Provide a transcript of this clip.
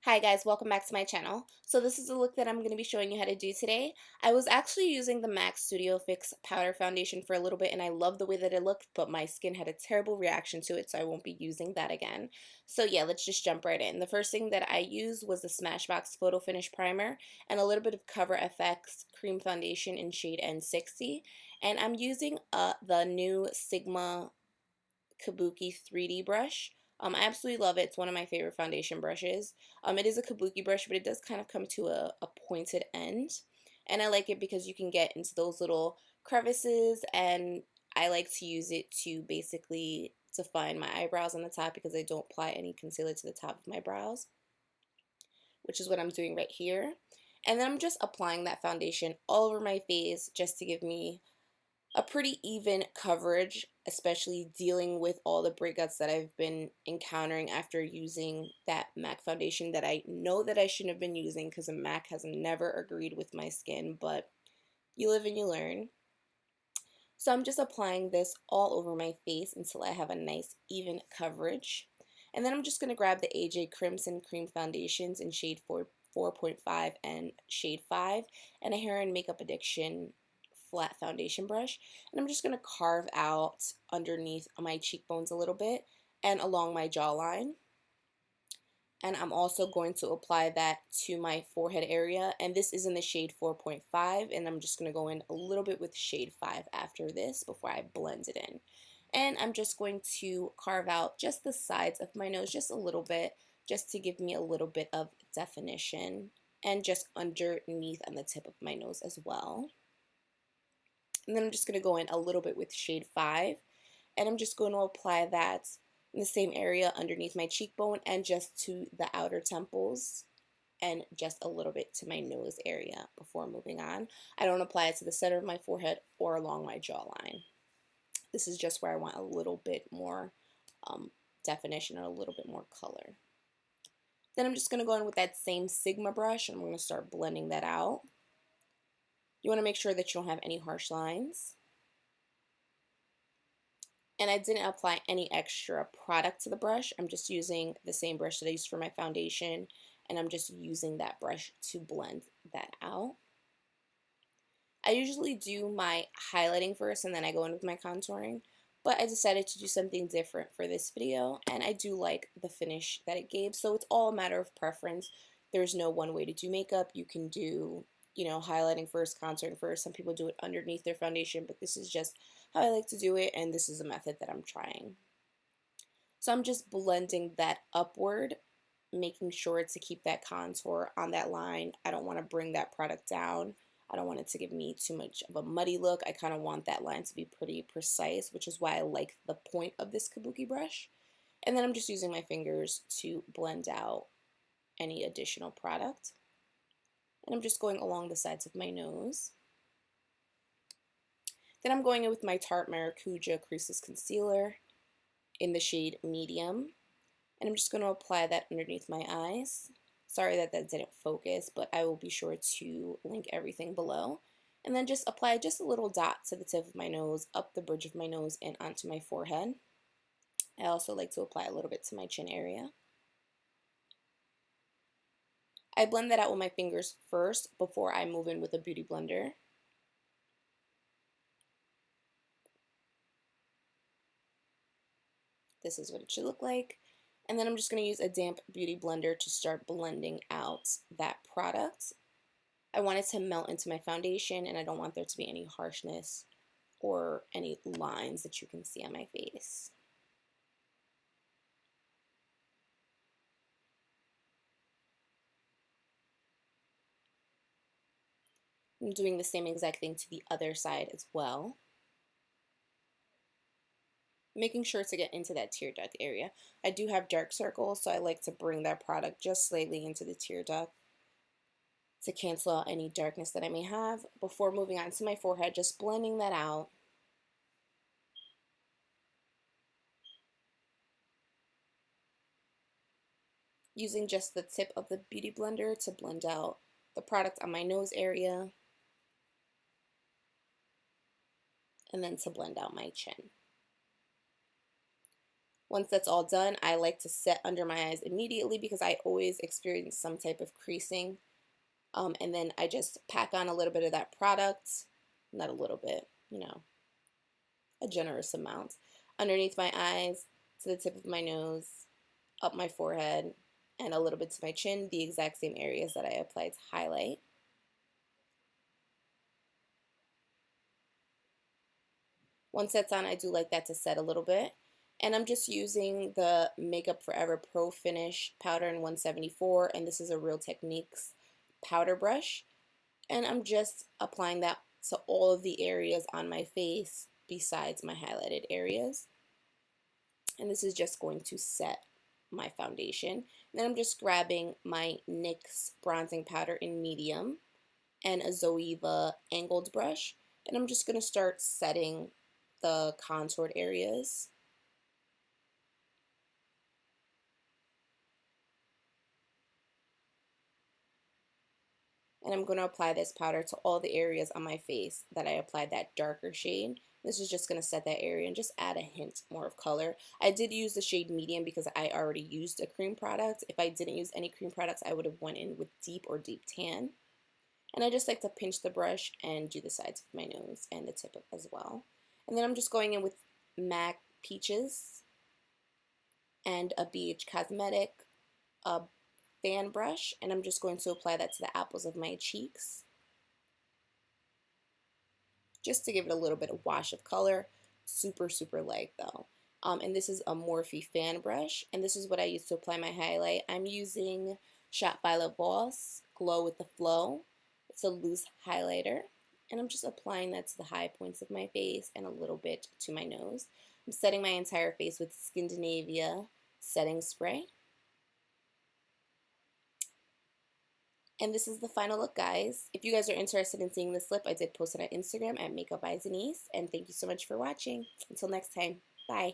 Hi guys, welcome back to my channel. So this is a look that I'm going to be showing you how to do today. I was actually using the MAC Studio Fix powder foundation for a little bit and I love the way that it looked, but my skin had a terrible reaction to it, so I won't be using that again. So yeah, let's just jump right in. The first thing that I used was the Smashbox Photo Finish Primer and a little bit of Cover FX Cream Foundation in shade N60. And I'm using the new Sigma Kabuki 3D brush. I absolutely love it. It's one of my favorite foundation brushes. It is a Kabuki brush, but it does kind of come to a pointed end. And I like it because you can get into those little crevices, and I like to use it to basically define my eyebrows on the top because I don't apply any concealer to the top of my brows, which is what I'm doing right here. And then I'm just applying that foundation all over my face just to give me a pretty even coverage, especially dealing with all the breakouts that I've been encountering after using that MAC foundation that I know that I shouldn't have been using because the MAC has never agreed with my skin, but you live and you learn. So I'm just applying this all over my face until I have a nice even coverage. And then I'm just going to grab the AJ Crimson Cream Foundations in shade 4.5 and shade 5 and a Hair and Makeup Addiction flat foundation brush, and I'm just going to carve out underneath my cheekbones a little bit and along my jawline. And I'm also going to apply that to my forehead area, and this is in the shade 4.5, and I'm just going to go in a little bit with shade 5 after this before I blend it in. And I'm just going to carve out just the sides of my nose just a little bit, just to give me a little bit of definition, and just underneath on the tip of my nose as well. And then I'm just going to go in a little bit with shade 5. And I'm just going to apply that in the same area underneath my cheekbone and just to the outer temples and just a little bit to my nose area before moving on. I don't apply it to the center of my forehead or along my jawline. This is just where I want a little bit more definition or a little bit more color. Then I'm just going to go in with that same Sigma brush and I'm going to start blending that out. You want to make sure that you don't have any harsh lines. And I didn't apply any extra product to the brush. I'm just using the same brush that I used for my foundation, and I'm just using that brush to blend that out. I usually do my highlighting first and then I go in with my contouring, but I decided to do something different for this video, and I do like the finish that it gave, so it's all a matter of preference. There's no one way to do makeup. You can do, highlighting first, contouring first. Some people do it underneath their foundation, but this is just how I like to do it, and this is a method that I'm trying. So I'm just blending that upward, making sure to keep that contour on that line. I don't want to bring that product down. I don't want it to give me too much of a muddy look. I kind of want that line to be pretty precise, which is why I like the point of this Kabuki brush. And then I'm just using my fingers to blend out any additional product. And I'm just going along the sides of my nose. Then I'm going in with my Tarte Maracuja Creaseless Concealer in the shade Medium. And I'm just going to apply that underneath my eyes. Sorry that didn't focus, but I will be sure to link everything below. And then just apply just a little dot to the tip of my nose, up the bridge of my nose, and onto my forehead. I also like to apply a little bit to my chin area. I blend that out with my fingers first before I move in with a beauty blender. This is what it should look like. And then I'm just going to use a damp beauty blender to start blending out that product. I want it to melt into my foundation, and I don't want there to be any harshness or any lines that you can see on my face. I'm doing the same exact thing to the other side as well. Making sure to get into that tear duct area. I do have dark circles, so I like to bring that product just slightly into the tear duct to cancel out any darkness that I may have before moving on to my forehead, just blending that out. Using just the tip of the beauty blender to blend out the product on my nose area, and then to blend out my chin. Once that's all done, I like to set under my eyes immediately because I always experience some type of creasing. And then I just pack on a little bit of that product, not a little bit, you know, a generous amount, underneath my eyes, to the tip of my nose, up my forehead, and a little bit to my chin, the exact same areas that I applied to highlight. Once that's on, I do like that to set a little bit. And I'm just using the Makeup Forever Pro Finish powder in 174, and this is a Real Techniques powder brush. And I'm just applying that to all of the areas on my face besides my highlighted areas. And this is just going to set my foundation. And then I'm just grabbing my NYX bronzing powder in medium and a Zoeva angled brush, and I'm just going to start setting the contoured areas. And I'm going to apply this powder to all the areas on my face that I applied that darker shade. This is just going to set that area and just add a hint more of color. I did use the shade medium because I already used a cream product. If I didn't use any cream products, I would have went in with deep or deep tan. And I just like to pinch the brush and do the sides of my nose and the tip as well. And then I'm just going in with MAC Peaches and a BH Cosmetic fan brush, and I'm just going to apply that to the apples of my cheeks, just to give it a little bit of wash of color. Super, super light though. And this is a Morphe fan brush, and this is what I use to apply my highlight. I'm using Shot Violet Voss Glow with the Flow. It's a loose highlighter, and I'm just applying that to the high points of my face and a little bit to my nose. I'm setting my entire face with Scandinavia Setting Spray. And this is the final look, guys. If you guys are interested in seeing this lip, I did post it on Instagram at Makeup by Denise. And thank you so much for watching. Until next time, bye.